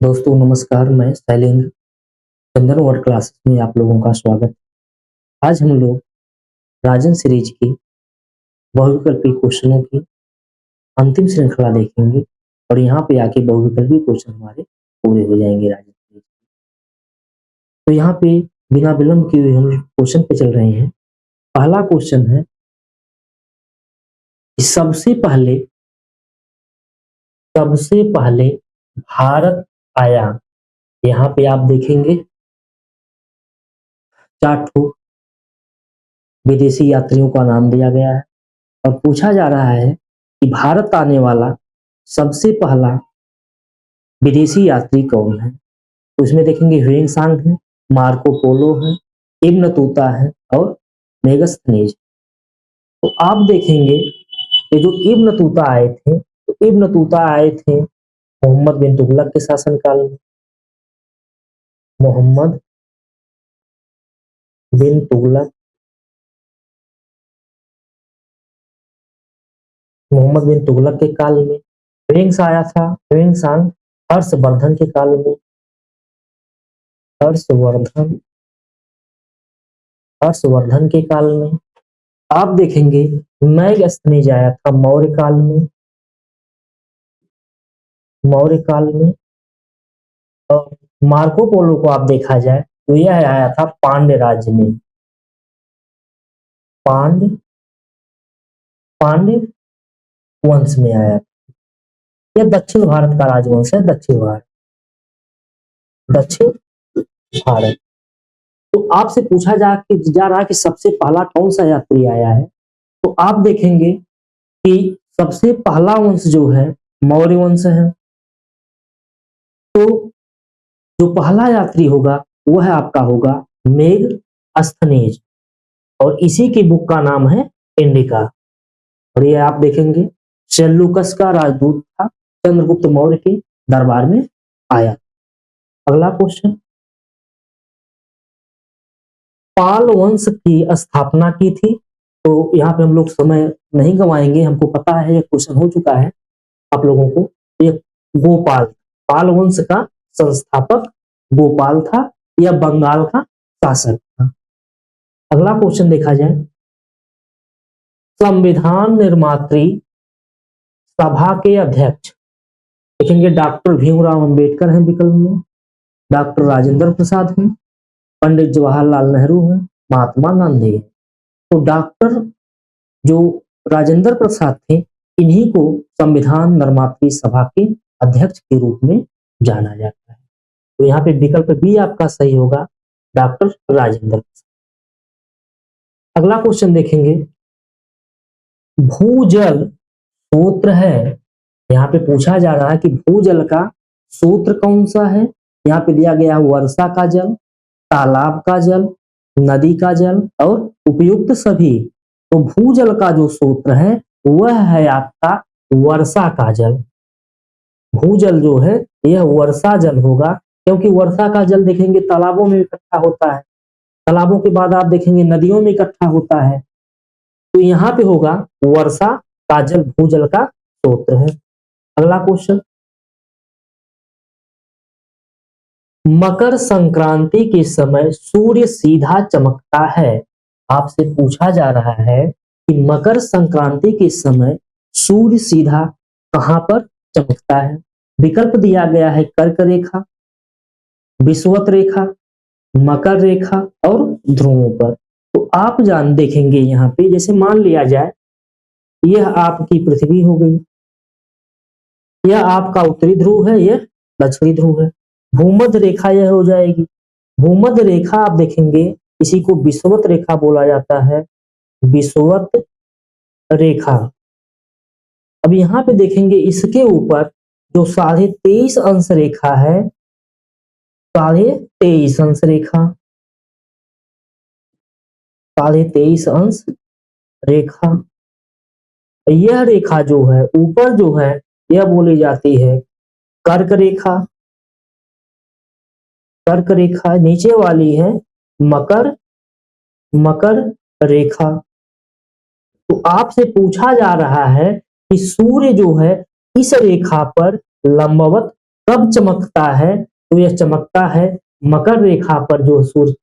दोस्तों नमस्कार, मैं शैलेंद्र चंदन वर्ड क्लासेस में आप लोगों का स्वागत। आज हम लोग राजन सीरीज की बहुविकल्पी क्वेश्चनों की अंतिम श्रृंखला देखेंगे और यहाँ पे आके बहुविकल्पी क्वेश्चन हमारे पूरे हो जाएंगे राजन सीरीज। तो यहाँ पे बिना विलंब किए हुए हम क्वेश्चन पे चल रहे हैं। पहला क्वेश्चन है कि सबसे पहले भारत आया। यहाँ पे आप देखेंगे 4 ठो विदेशी यात्रियों का नाम दिया गया है और पूछा जा रहा है कि भारत आने वाला सबसे पहला विदेशी यात्री कौन है। तो इसमें देखेंगे ह्वेंसांग है, मार्को पोलो है, इब्न तूता है और मेगस्थनीज। तो आप देखेंगे कि जो इब्न तूता आए थे, तो इब्न तूता आए थे मोहम्मद बिन तुगलक के शासनकाल में। मोहम्मद बिन तुगलक मोहम्मद बिन तुगलक के काल में। ह्वेंस आया था, ह्वेंसांग हर्षवर्धन के काल में। हर्षवर्धन हर्षवर्धन के काल में। आप देखेंगे मैगस्थनीज आया था मौर्य काल में। मौर्य काल में। और मार्को पोलो को आप देखा जाए तो यह आया था पांड्य राज्य में। पांड्य पांड्य वंश में आया। यह दक्षिण भारत का राजवंश है। दक्षिण भारत। तो आपसे पूछा जा रहा है कि सबसे पहला कौन सा यात्री आया है। तो आप देखेंगे कि सबसे पहला वंश जो है मौर्य वंश है। तो जो पहला यात्री होगा वह आपका होगा मेगस्थनीज और इसी की बुक का नाम है इंडिका। और ये आप देखेंगे सेल्यूकस का राजदूत था, चंद्रगुप्त मौर्य के दरबार में आया। अगला क्वेश्चन, पाल वंश की स्थापना की थी। तो यहाँ पे हम लोग समय नहीं गंवाएंगे, हमको पता है ये क्वेश्चन हो चुका है आप लोगों को। ये गोपाल, पाल वंश का संस्थापक गोपाल था। यह बंगाल का शासक था। अगला क्वेश्चन देखा जाए, संविधान निर्मात्री सभा के अध्यक्ष देखेंगे डॉक्टर भीमराव अंबेडकर हैं विकल्प में, डॉक्टर राजेंद्र प्रसाद हैं, पंडित जवाहरलाल नेहरू हैं, महात्मा गांधी हैं। तो डॉक्टर जो राजेंद्र प्रसाद थे, इन्हीं को संविधान निर्मात्री सभा के अध्यक्ष के रूप में जाना जाता है। तो यहाँ पे विकल्प बी आपका सही होगा, डॉक्टर राजेंद्र प्रसाद। अगला क्वेश्चन देखेंगे, भूजल सूत्र है। यहाँ पे पूछा जा रहा है कि भूजल का सूत्र कौन सा है। यहाँ पे दिया गया वर्षा का जल, तालाब का जल, नदी का जल और उपयुक्त सभी। तो भूजल का जो सूत्र है वह है आपका वर्षा का जल। भूजल जो है यह वर्षा जल होगा, क्योंकि वर्षा का जल देखेंगे तालाबों में इकट्ठा होता है, तालाबों के बाद आप देखेंगे नदियों में इकट्ठा होता है। तो यहाँ पे होगा वर्षा का जल भूजल का सूत्र है। अगला क्वेश्चन, मकर संक्रांति के समय सूर्य सीधा चमकता है। आपसे पूछा जा रहा है कि मकर संक्रांति के समय सूर्य सीधा कहां पर चमकता है। विकल्प दिया गया है कर्क रेखा, विषुवत रेखा, मकर रेखा और ध्रुवों पर। तो आप देखेंगे यहाँ पे, जैसे मान लिया जाए यह आपकी पृथ्वी हो गई, यह आपका उत्तरी ध्रुव है, यह दक्षिणी ध्रुव है। भूमध्य रेखा यह हो जाएगी। भूमध्य रेखा आप देखेंगे इसी को विषुवत रेखा बोला जाता है, विषुवत रेखा। अब यहाँ पे देखेंगे इसके ऊपर जो 23.5 अंश रेखा है, 23.5 अंश रेखा, 23.5 अंश रेखा, यह रेखा जो है ऊपर जो है यह बोली जाती है कर्क रेखा। कर्क रेखा नीचे वाली है मकर मकर रेखा। तो आपसे पूछा जा रहा है कि सूर्य जो है इस रेखा पर लंबवत कब चमकता है? तो यह चमकता है मकर रेखा पर, जो सूर्य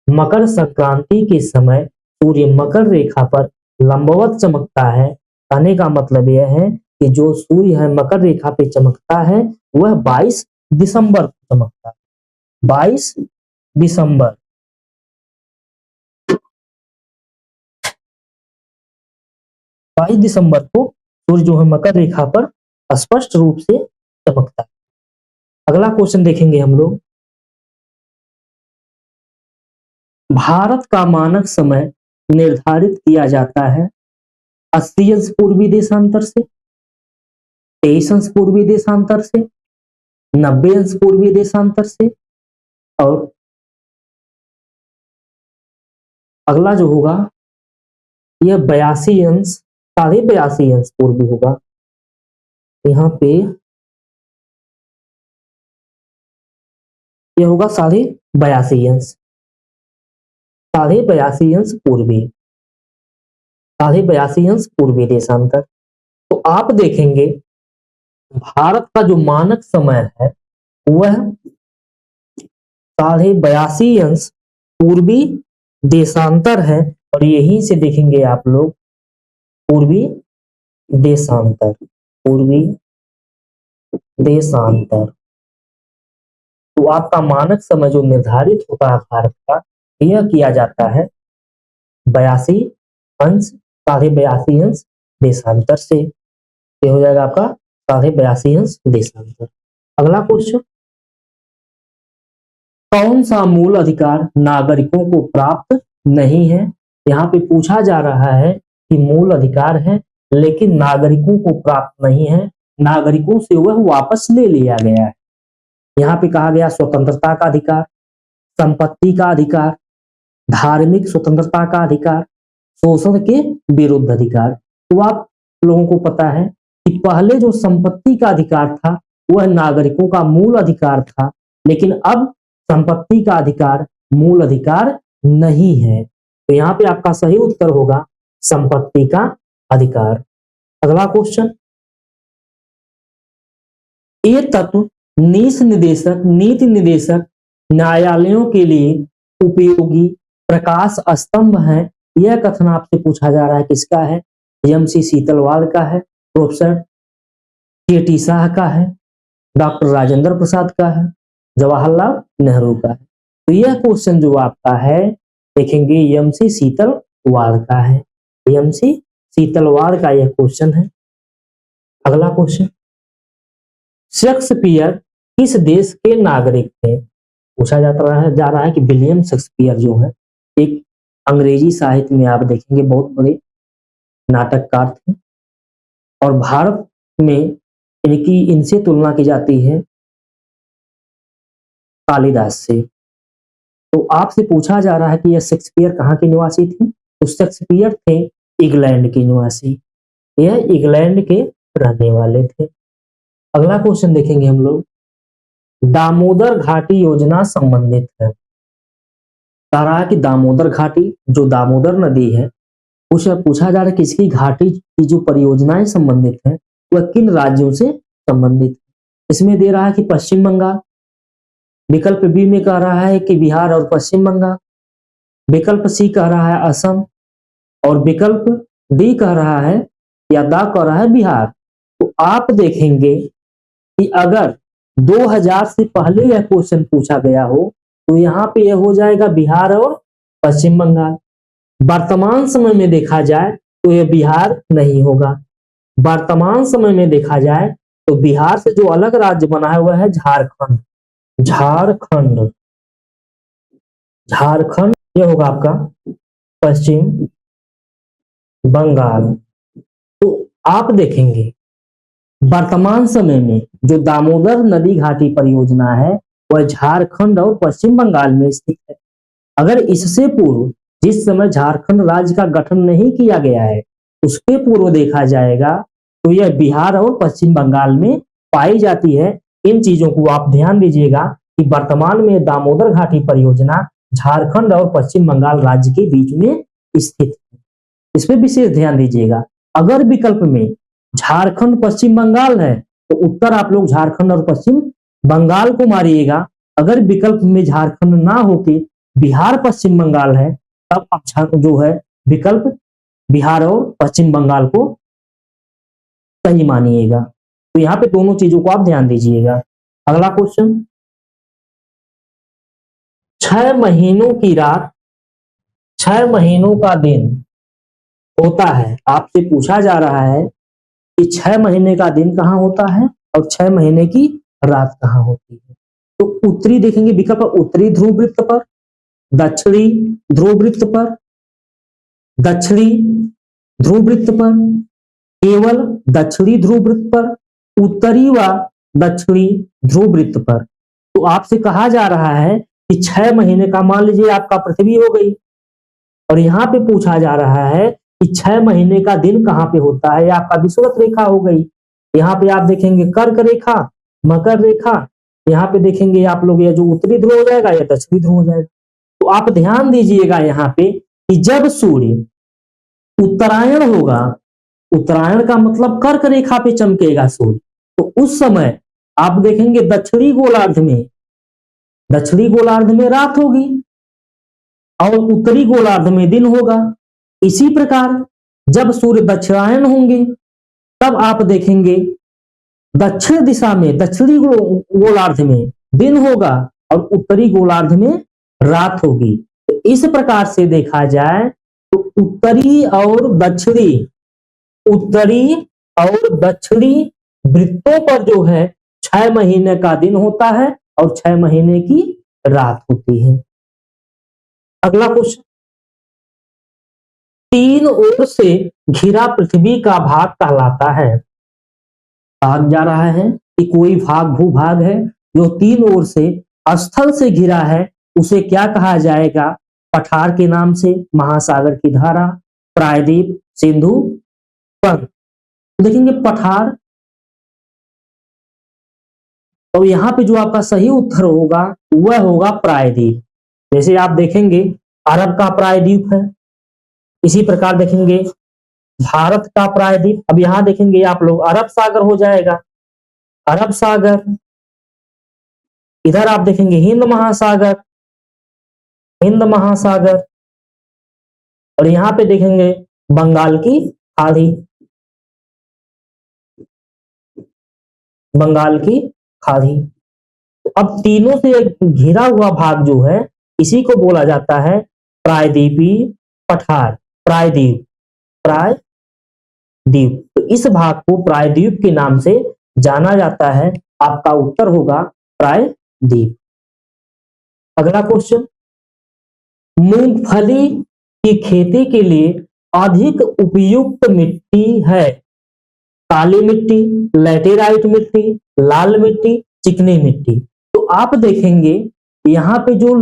मकर संक्रांति के समय सूर्य मकर रेखा पर लंबवत चमकता है। कहने का मतलब यह है कि जो सूर्य है मकर रेखा पे चमकता है वह 22 दिसंबर को चमकता है। 22 दिसंबर 22 दिसंबर को सूर्य जो है मकर रेखा पर स्पष्ट रूप से चमकता है। अगला क्वेश्चन देखेंगे हम लोग। भारत का मानक समय निर्धारित किया जाता है 80 अंश पूर्वी देशांतर से, 23 अंश पूर्वी देशांतर से, 90 अंश पूर्वी देशांतर से, और अगला जो होगा यह 82 अंश 82.5 अंश पूर्वी होगा। यहाँ पे यह होगा 82.5 अंश, 82.5 अंश पूर्वी, 82.5 अंश पूर्वी देशांतर। तो आप देखेंगे भारत का जो मानक समय है वह 82.5 अंश पूर्वी देशांतर है, और यहीं से देखेंगे आप लोग पूर्वी देशांतर, पूर्वी देशांतर। तो आपका मानक समय जो निर्धारित होता है भारत का, यह किया जाता है 82 अंश 82.5 अंश देशांतर से। ये हो जाएगा आपका 82.5 अंश देशांतर। अगला क्वेश्चन, कौन सा मूल अधिकार नागरिकों को प्राप्त नहीं है? यहाँ पे पूछा जा रहा है कि मूल अधिकार है लेकिन नागरिकों को प्राप्त नहीं है, नागरिकों से वह वापस ले लिया गया है। यहाँ पे कहा गया स्वतंत्रता का अधिकार, संपत्ति का अधिकार, धार्मिक स्वतंत्रता का अधिकार, शोषण के विरुद्ध अधिकार। तो आप लोगों को पता है कि पहले जो संपत्ति का अधिकार था वह नागरिकों का मूल अधिकार था, लेकिन अब संपत्ति का अधिकार मूल अधिकार नहीं है। तो यहाँ पे आपका सही उत्तर होगा संपत्ति का अधिकार। अगला क्वेश्चन, ये तत्व नीति निर्देशक न्यायालयों के लिए उपयोगी प्रकाश स्तंभ है। यह कथन आपसे पूछा जा रहा है किसका है? एम.सी. सीतलवाल का है, प्रोफेसर के.टी. शाह का है, डॉक्टर राजेंद्र प्रसाद का है, जवाहरलाल नेहरू का है। तो यह क्वेश्चन जो आपका है देखेंगे एम.सी. सीतलवाल का है, एम.सी. सीतलवाल का यह क्वेश्चन है। अगला क्वेश्चन, शेक्सपियर किस देश के नागरिक थे? पूछा जा रहा है कि विलियम शेक्सपियर जो है एक अंग्रेजी साहित्य में आप देखेंगे बहुत बड़े नाटककार थे, और भारत में इनसे तुलना की जाती है कालिदास से। तो आपसे पूछा जा रहा है कि यह शेक्सपियर कहाँ के निवासी थे? तो शेक्सपियर थे इंग्लैंड के निवासी, यह इंग्लैंड के रहने वाले थे। अगला क्वेश्चन देखेंगे हम लोग, दामोदर घाटी योजना संबंधित है। कह रहा है कि दामोदर घाटी जो दामोदर नदी है उसे पूछा जा रहा है किसकी घाटी की जो परियोजनाएं संबंधित है वह किन राज्यों से संबंधित है। इसमें दे रहा है कि पश्चिम बंगाल, विकल्प बी में कह रहा है कि बिहार और पश्चिम बंगाल, विकल्प सी कह रहा है असम, और विकल्प डी कह रहा है या दा कह रहा है बिहार। तो आप देखेंगे कि अगर 2000 से पहले यह क्वेश्चन पूछा गया हो तो यहाँ पे यह हो जाएगा बिहार और पश्चिम बंगाल। वर्तमान समय में देखा जाए तो यह बिहार नहीं होगा। वर्तमान समय में देखा जाए तो बिहार से जो अलग राज्य बना है वह है झारखंड। झारखंड, झारखंड यह होगा आपका पश्चिम बंगाल। तो आप देखेंगे वर्तमान समय में जो दामोदर नदी घाटी परियोजना है वह झारखंड और पश्चिम बंगाल में स्थित है। अगर इससे पूर्व जिस समय झारखंड राज्य का गठन नहीं किया गया है उसके पूर्व देखा जाएगा तो यह बिहार और पश्चिम बंगाल में पाई जाती है। इन चीजों को आप ध्यान दीजिएगा कि वर्तमान में दामोदर घाटी परियोजना झारखंड और पश्चिम बंगाल राज्य के बीच में स्थित है। इस पर विशेष ध्यान दीजिएगा। अगर विकल्प में झारखंड पश्चिम बंगाल है तो उत्तर आप लोग झारखंड और पश्चिम बंगाल को मारिएगा, अगर विकल्प में झारखंड ना होके बिहार पश्चिम बंगाल है, तब आप जो है विकल्प बिहार और पश्चिम बंगाल को सही मानिएगा। तो यहाँ पे दोनों चीजों को आप ध्यान दीजिएगा। अगला क्वेश्चन, 6 महीनों की रात 6 महीनों का दिन होता है। आपसे पूछा जा रहा है कि 6 महीने का दिन कहाँ होता है और 6 महीने की रात कहाँ होती है। तो उत्तरी देखेंगे विकल्प, उत्तरी ध्रुव वृत्त पर, दक्षिणी ध्रुव वृत्त पर, दक्षिणी ध्रुव वृत्त पर, केवल दक्षिणी ध्रुव वृत्त पर, उत्तरी व दक्षिणी ध्रुव वृत्त पर। तो आपसे कहा जा रहा है कि 6 महीने का, मान लीजिए आपका पृथ्वी हो गई और यहाँ पे पूछा जा रहा है कि 6 महीने का दिन कहाँ पे होता है, आपका विषुवत रेखा हो गई। यहाँ पे आप देखेंगे कर्क रेखा, मकर रेखा, यहाँ पे देखेंगे आप लोग या जो उत्तरी ध्रुव हो जाएगा या दक्षिणी ध्रुव हो जाएगा। तो आप ध्यान दीजिएगा यहाँ पे कि जब सूर्य उत्तरायण होगा, उत्तरायण का मतलब कर्क रेखा पे चमकेगा सूर्य, तो उस समय आप देखेंगे दक्षिणी गोलार्ध में रात होगी और उत्तरी गोलार्ध में दिन होगा। इसी प्रकार जब सूर्य दक्षिणायन होंगे, तब आप देखेंगे दक्षिण दिशा में, दक्षिणी गोलार्ध में दिन होगा और उत्तरी गोलार्ध में रात होगी। तो इस प्रकार से देखा जाए तो उत्तरी और दक्षिणी वृत्तों पर जो है 6 महीने का दिन होता है और 6 महीने की रात होती है। अगला क्वेश्चन, 3 ओर से घिरा पृथ्वी का भाग कहलाता है। भाग जा रहा है कि कोई भाग भूभाग है जो 3 ओर से स्थल से घिरा है, उसे क्या कहा जाएगा? पठार के नाम से, महासागर की धारा, प्रायद्वीप, सिंधु पंख। तो देखेंगे पठार, तो यहाँ पे जो आपका सही उत्तर होगा वह होगा प्रायद्वीप। जैसे आप देखेंगे अरब का प्रायद्वीप है, इसी प्रकार देखेंगे भारत का प्रायद्वीप। अब यहां देखेंगे आप लोग अरब सागर हो जाएगा, अरब सागर, इधर आप देखेंगे हिंद महासागर, और यहां पे देखेंगे बंगाल की खाड़ी, अब तीनों से घिरा हुआ भाग जो है इसी को बोला जाता है प्रायद्वीपी पठार, प्रायद्वीप। तो इस भाग को प्रायद्वीप के नाम से जाना जाता है। आपका उत्तर होगा प्रायद्वीप। अगला क्वेश्चन, मूंगफली की खेती के लिए अधिक उपयुक्त मिट्टी है? काली मिट्टी, लैटेराइट मिट्टी, लाल मिट्टी, चिकनी मिट्टी। तो आप देखेंगे यहाँ पे जो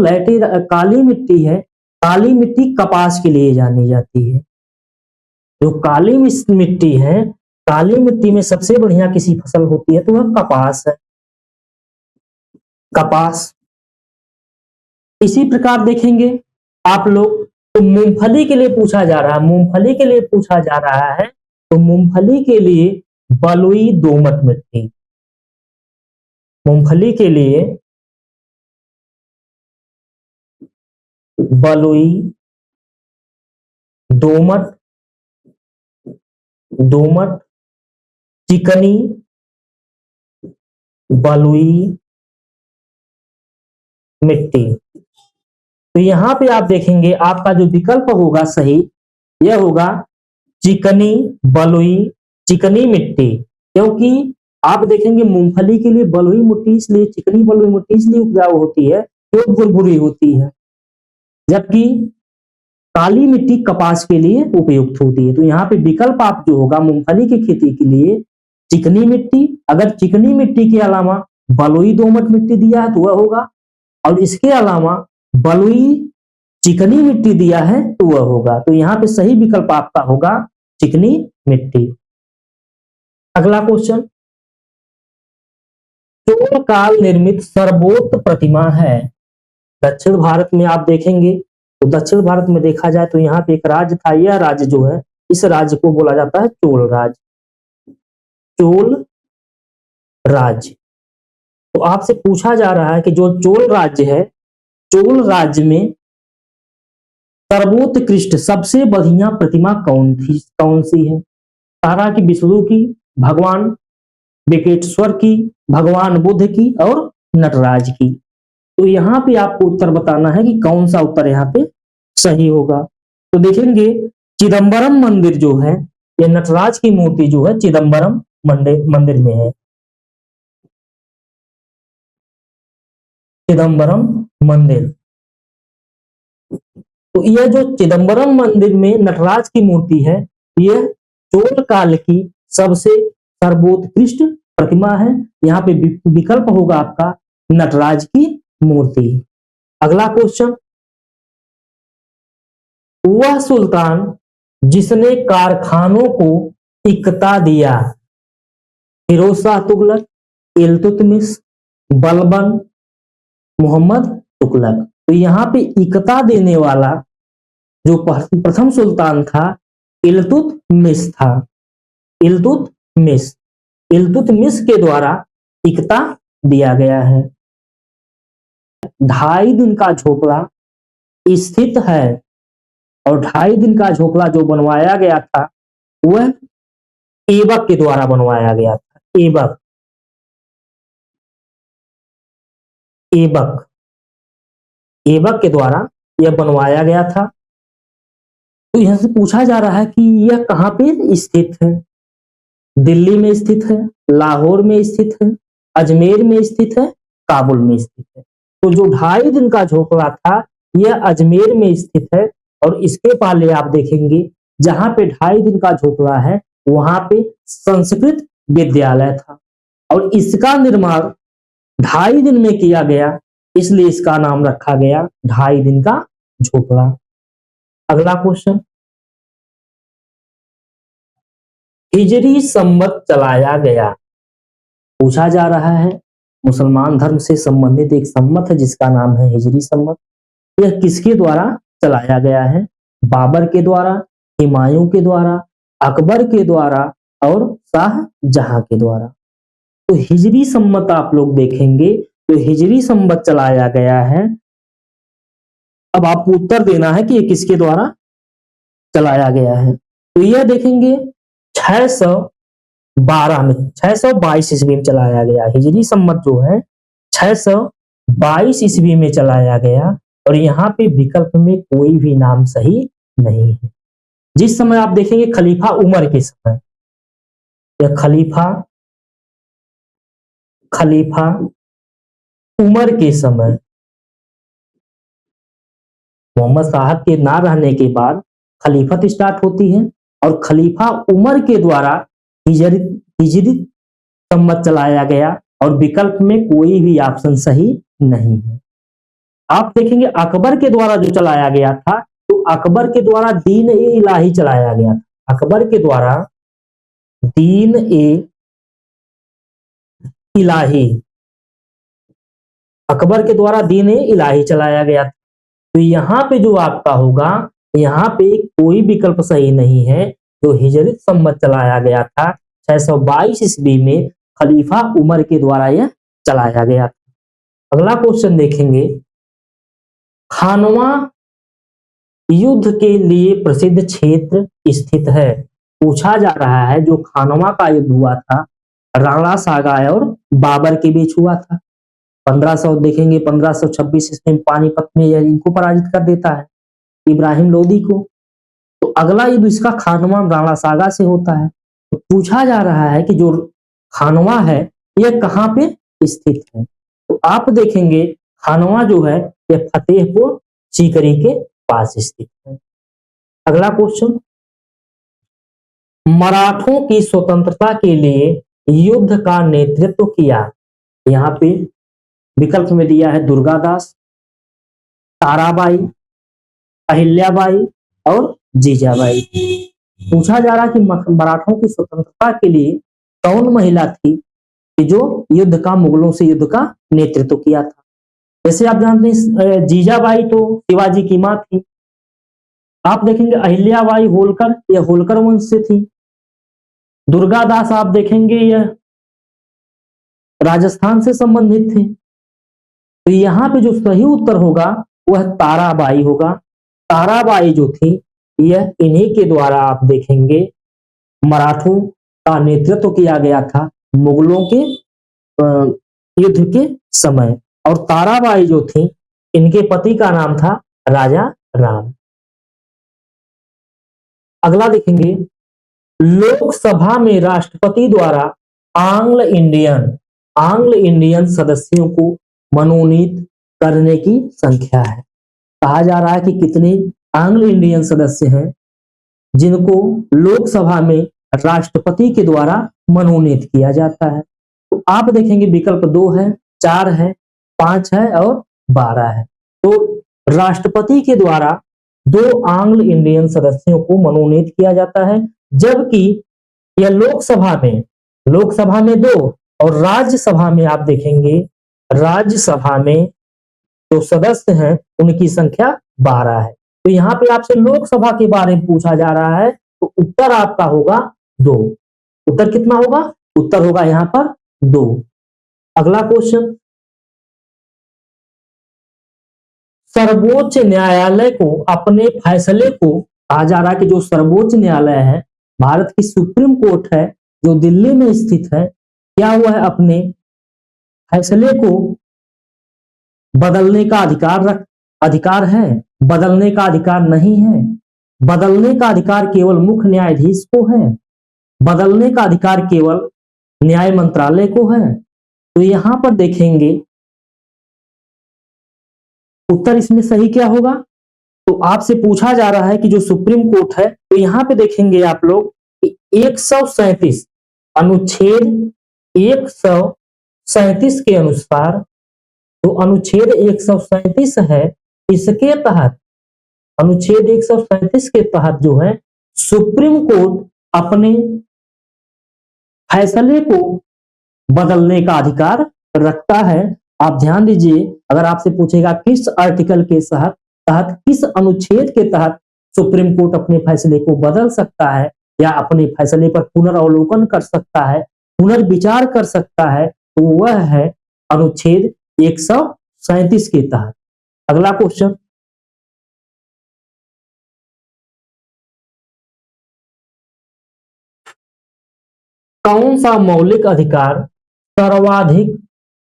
काली मिट्टी है, काली मिट्टी कपास के लिए जानी जाती है। जो काली मिट्टी है, काली मिट्टी में सबसे बढ़िया किसी फसल होती है तो वह कपास है, कपास। इसी प्रकार देखेंगे आप लोग, तो मूंगफली के लिए पूछा जा रहा है, तो मूंगफली के लिए बलुई दोमट मिट्टी, मूंगफली के लिए बलुई दोमट, चिकनी, बलुई मिट्टी। तो यहां पे आप देखेंगे आपका जो विकल्प होगा सही, यह होगा चिकनी बलुई चिकनी मिट्टी। क्योंकि आप देखेंगे मूंगफली के लिए बलुई मिट्टी इसलिए, चिकनी बलुई मिट्टी इसलिए उपजाऊ होती है क्यों भुरभुरी होती है, जबकि काली मिट्टी कपास के लिए उपयुक्त होती है। तो यहाँ पे विकल्प आप जो होगा मूंगफली की खेती के लिए चिकनी मिट्टी, अगर चिकनी मिट्टी के अलावा बलुई दोमट मिट्टी दिया है तो वह होगा, और इसके अलावा बलुई चिकनी मिट्टी दिया है तो वह होगा। तो यहाँ पे सही विकल्प आपका होगा चिकनी मिट्टी। अगला क्वेश्चन, चोल काल निर्मित सर्वोत्त प्रतिमा है? दक्षिण भारत में आप देखेंगे तो दक्षिण भारत में देखा जाए तो यहाँ पे एक राज्य था, यह राज्य जो है इस राज्य को बोला जाता है चोल राज्य, चोल राज्य। तो आपसे पूछा जा रहा है कि जो चोल राज्य है, चोल राज्य में सर्वोत्कृष्ट सबसे बढ़िया प्रतिमा कौन सी है? तारा की, विष्णु की, भगवान वेंकटेश्वर की, भगवान बुद्ध की और नटराज की। तो यहाँ पे आपको उत्तर बताना है कि कौन सा उत्तर यहाँ पे सही होगा। तो देखेंगे चिदम्बरम मंदिर जो है, ये नटराज की मूर्ति जो है चिदम्बरम मंदिर में है। चिदम्बरम मंदिर, तो यह जो चिदम्बरम मंदिर में नटराज की मूर्ति है, यह चोल काल की सबसे सर्वोत्कृष्ट प्रतिमा है। यहाँ पे विकल्प होगा आपका नटराज की मूर्ति। अगला क्वेश्चन, वह सुल्तान जिसने कारखानों को इकता दिया, फिरोज शाह तुगलक, इल्तुतमिश, बलबन, मोहम्मद तुगलक। तो यहाँ पे इकता देने वाला जो प्रथम सुल्तान था इल्तुतमिश था। इल्तुतमिश, इल्तुतमिश के द्वारा इकता दिया गया है। 2.5 दिन का झोपड़ा स्थित है, और 2.5 दिन का झोपड़ा जो बनवाया गया था वह ऐबक के द्वारा बनवाया गया था। ऐबक, ऐबक, ऐबक के द्वारा यह बनवाया गया था। तो यहां से पूछा जा रहा है कि यह कहां पे स्थित है? दिल्ली में स्थित है, लाहौर में स्थित है, अजमेर में स्थित है, काबुल में स्थित है। तो जो 2.5 दिन का झोपड़ा था यह अजमेर में स्थित है, और इसके पहले आप देखेंगे जहां पे 2.5 दिन का झोपड़ा है वहां पे संस्कृत विद्यालय था, और इसका निर्माण 2.5 दिन में किया गया, इसलिए इसका नाम रखा गया 2.5 दिन का झोपड़ा। अगला क्वेश्चन, हिजरी संवत चलाया गया, पूछा जा रहा है। मुसलमान धर्म से संबंधित एक संवत है जिसका नाम है हिजरी संवत। यह किसके द्वारा चलाया गया है? बाबर के द्वारा, हुमायूं के द्वारा, अकबर के द्वारा और शाहजहां के द्वारा। तो हिजरी संवत आप लोग देखेंगे तो हिजरी संवत चलाया गया है। अब आपको उत्तर देना है कि ये किसके द्वारा चलाया गया है। तो यह देखेंगे 612 में, 622 ईस्वी में चलाया गया। हिजरी संवत जो है 622 ईस्वी में चलाया गया, और यहाँ पे विकल्प में कोई भी नाम सही नहीं है। जिस समय आप देखेंगे खलीफा उमर के समय, यह खलीफा उमर के समय, मोहम्मद साहब के ना रहने के बाद खलीफत स्टार्ट होती है, और खलीफा उमर के द्वारा हिजरी संवत चलाया गया, और विकल्प में कोई भी ऑप्शन सही नहीं है। आप देखेंगे अकबर के द्वारा जो चलाया गया था, तो अकबर के द्वारा दीन ए इलाही चलाया गया था। अकबर के द्वारा दीन ए इलाही, अकबर के द्वारा दीन ए इलाही चलाया गया था। तो यहाँ पे जो आपका होगा, यहाँ पे कोई विकल्प सही नहीं है। जो हिजरी संवत चलाया गया था 622 ईस्वी में, खलीफा उमर के द्वारा यह चलाया गया था। अगला क्वेश्चन देखेंगे, खानवा युद्ध के लिए प्रसिद्ध क्षेत्र स्थित है। पूछा जा रहा है जो खानवा का युद्ध हुआ था राणा सागा और बाबर के बीच हुआ था। 1500 देखेंगे 1526 ईस्वी में पानीपत में यह इनको पराजित कर देता है, इब्राहिम लोदी को। तो अगला युद्ध इसका खानवा राणा सागा से होता है। तो पूछा जा रहा है कि जो खानवा है यह कहाँ पे स्थित है। तो आप देखेंगे खानवा जो है यह फतेहपुर सीकरी के पास स्थित है। अगला क्वेश्चन, मराठों की स्वतंत्रता के लिए युद्ध का नेतृत्व किया। यहाँ पे विकल्प में दिया है दुर्गादास, ताराबाई, अहिल्याबाई और जीजाबाई। पूछा जा रहा कि मराठों की स्वतंत्रता के लिए कौन महिला थी कि जो युद्ध का, मुगलों से युद्ध का नेतृत्व किया था। जैसे आप जानते हैं जीजाबाई तो शिवाजी की मां थी। आप देखेंगे अहिल्याबाई होलकर, यह होलकर वंश से थी। दुर्गादास आप देखेंगे यह राजस्थान से संबंधित थे। तो यहाँ पे जो सही उत्तर होगा वह ताराबाई होगा। ताराबाई जो थी यह इन्हीं के द्वारा आप देखेंगे मराठों का नेतृत्व किया गया था मुगलों के युद्ध के समय। और ताराबाई जो थी इनके पति का नाम था राजा राम। अगला देखेंगे, लोकसभा में राष्ट्रपति द्वारा आंग्ल इंडियन सदस्यों को मनोनीत करने की संख्या है। कहा जा रहा है कि कितने आंग्ल इंडियन सदस्य हैं जिनको लोकसभा में राष्ट्रपति के द्वारा मनोनीत किया जाता है। तो आप देखेंगे विकल्प 2 है, 4 है, 5 है और 12 है। तो राष्ट्रपति के द्वारा 2 आंग्ल इंडियन सदस्यों को मनोनीत किया जाता है, जबकि यह लोकसभा में 2 और राज्यसभा में आप देखेंगे राज्यसभा में जो सदस्य हैं उनकी संख्या 12 है। तो यहाँ पे आपसे लोकसभा के बारे में पूछा जा रहा है, तो उत्तर आपका होगा 2। उत्तर कितना होगा? उत्तर होगा यहाँ पर 2। अगला क्वेश्चन, सर्वोच्च न्यायालय को अपने फैसले को, कहा जा रहा है कि जो सर्वोच्च न्यायालय है, भारत की सुप्रीम कोर्ट है जो दिल्ली में स्थित है, क्या हुआ है अपने फैसले को बदलने का अधिकार है? बदलने का अधिकार नहीं है। बदलने का अधिकार केवल मुख्य न्यायाधीश को है। बदलने का अधिकार केवल न्याय मंत्रालय को है। तो यहां पर देखेंगे उत्तर इसमें सही क्या होगा? तो आपसे पूछा जा रहा है कि जो सुप्रीम कोर्ट है, तो यहां पे देखेंगे आप लोग 137 अनुच्छेद 137 के अनुसार, तो अनुच्छेद 137 है, इसके तहत अनुच्छेद 137 के तहत जो है सुप्रीम कोर्ट अपने फैसले को बदलने का अधिकार रखता है। आप ध्यान दीजिए, अगर आपसे पूछेगा किस आर्टिकल के तहत किस अनुच्छेद के तहत सुप्रीम कोर्ट अपने फैसले को बदल सकता है या अपने फैसले पर पुनरावलोकन कर सकता है, पुनर्विचार कर सकता है, तो वह है अनुच्छेद 137 के तहत। अगला क्वेश्चन, कौन सा मौलिक अधिकार सर्वाधिक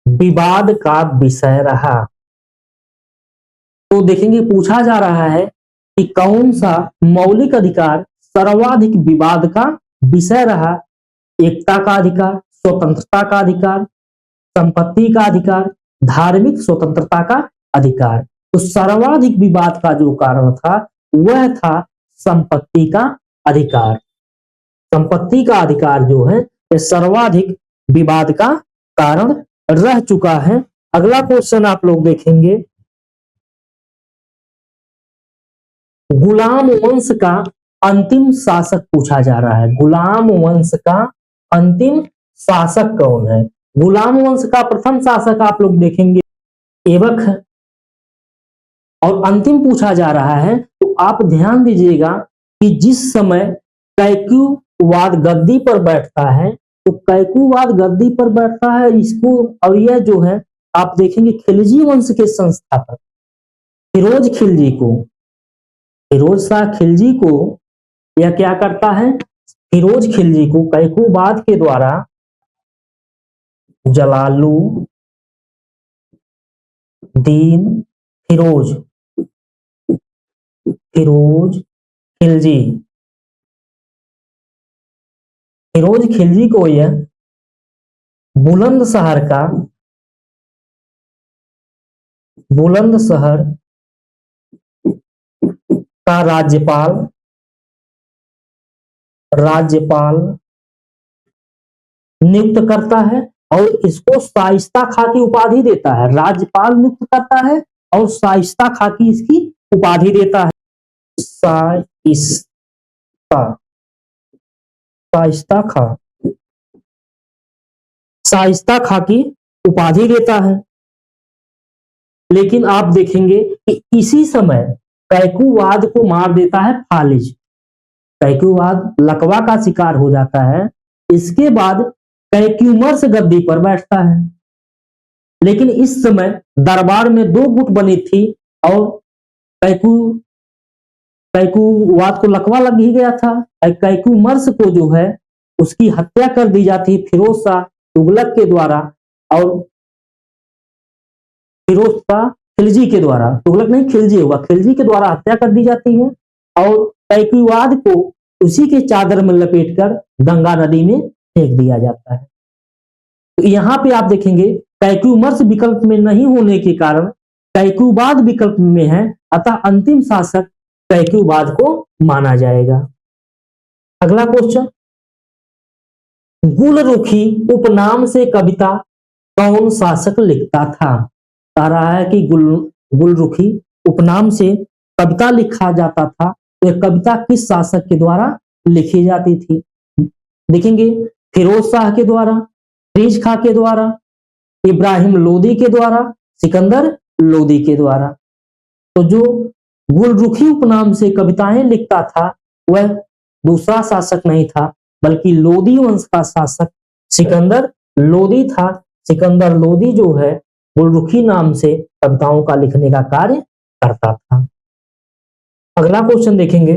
विवाद का विषय रहा? तो देखेंगे पूछा जा रहा है कि कौन सा मौलिक अधिकार सर्वाधिक विवाद का विषय रहा। एकता का अधिकार, स्वतंत्रता का अधिकार, संपत्ति का अधिकार, धार्मिक स्वतंत्रता का अधिकार। तो सर्वाधिक विवाद का जो कारण था वह था संपत्ति का अधिकार। संपत्ति का अधिकार जो है यह सर्वाधिक विवाद का कारण रह चुका है। अगला क्वेश्चन आप लोग देखेंगे, गुलाम वंश का अंतिम शासक पूछा जा रहा है। गुलाम वंश का अंतिम शासक कौन है? गुलाम वंश का प्रथम शासक आप लोग देखेंगे ऐबक है, और अंतिम पूछा जा रहा है। तो आप ध्यान दीजिएगा कि जिस समय कैक्युवाद गद्दी पर बैठता है, तो कैक्युवाद गद्दी पर बैठता है इसको, और यह जो है आप देखेंगे खिलजी वंश के संस्थापक फिरोज खिलजी को, फिरोज शाह खिलजी को यह क्या करता है? फिरोज खिलजी को कैक्युवाद के द्वारा जलालुद्दीन फिरोज खिलजी, फिरोज खिलजी को यह बुलंदशहर का राज्यपाल नियुक्त करता है और इसको शाइस्ता खां की उपाधि देता है। राज्यपाल नियुक्त करता है और शाइस्ता खां की इसकी उपाधि देता है। शाइस्ता खां की उपाधि देता है। लेकिन आप देखेंगे कि इसी समय कैक्युवाद को मार देता है फालिज। कैक्युवाद लकवा का शिकार हो जाता है। इसके बाद कैक्यूमर्स गद्दी पर बैठता है। लेकिन इस समय दरबार में दो गुट बनी थी और कैकू कैकुवाद को लकवा लग ही गया था। कैकुमर्स को जो है उसकी हत्या कर दी जाती है फिरोज शाह तुगलक के द्वारा और फिरोज शाह खिलजी के द्वारा, तुगलक नहीं खिलजी होगा, खिलजी के द्वारा हत्या कर दी जाती है और कैकुवाद को उसी के चादर में लपेटकर गंगा नदी में फेंक दिया जाता है। तो यहाँ पे आप देखेंगे कैक्यूमर्स विकल्प में नहीं होने के कारण कैक्यूबाद विकल्प में है, अतः अंतिम शासक कैक्यूबाद को माना जाएगा। अगला क्वेश्चन, गुलरुखी उपनाम से कविता कौन शासक लिखता था? कह रहा है कि गुलरुखी उपनाम से कविता लिखा जाता था, तो यह कविता किस शासक के द्वारा लिखी जाती थी? देखेंगे फिरोज शाह के द्वारा, फरीज खां के द्वारा, इब्राहिम लोदी के द्वारा, सिकंदर लोदी के द्वारा। तो जो गुलरुखी उपनाम से कविताएं लिखता था वह दूसरा शासक नहीं था बल्कि लोदी वंश का शासक सिकंदर लोदी था। सिकंदर लोदी जो है गुलरुखी नाम से कविताओं का लिखने का कार्य करता था। अगला क्वेश्चन देखेंगे,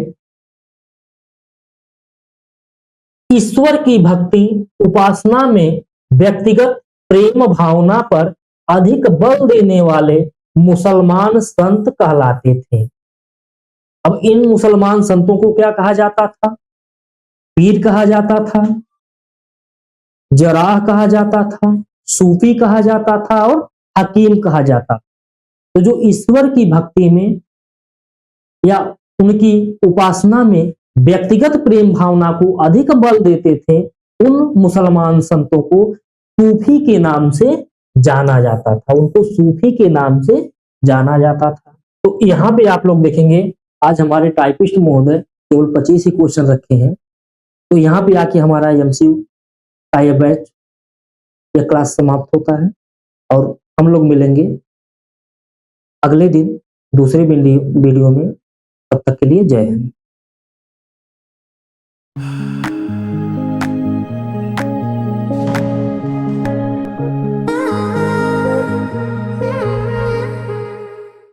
ईश्वर की भक्ति उपासना में व्यक्तिगत प्रेम भावना पर अधिक बल देने वाले मुसलमान संत कहलाते थे। अब इन मुसलमान संतों को क्या कहा जाता था? पीर कहा जाता था, जराह कहा जाता था, सूफी कहा जाता था और हकीम कहा जाता था। तो जो ईश्वर की भक्ति में या उनकी उपासना में व्यक्तिगत प्रेम भावना को अधिक बल देते थे, उन मुसलमान संतों को सूफी के नाम से जाना जाता था, उनको सूफी के नाम से जाना जाता था। तो यहाँ पे आप लोग देखेंगे आज हमारे टाइपिस्ट महोदय केवल 25 ही क्वेश्चन रखे हैं। तो यहाँ पे आके हमारा एमसीक्यू का यह बैच या क्लास समाप्त होता है और हम लोग मिलेंगे अगले दिन दूसरे वीडियो में। तब तक के लिए जय हिंद।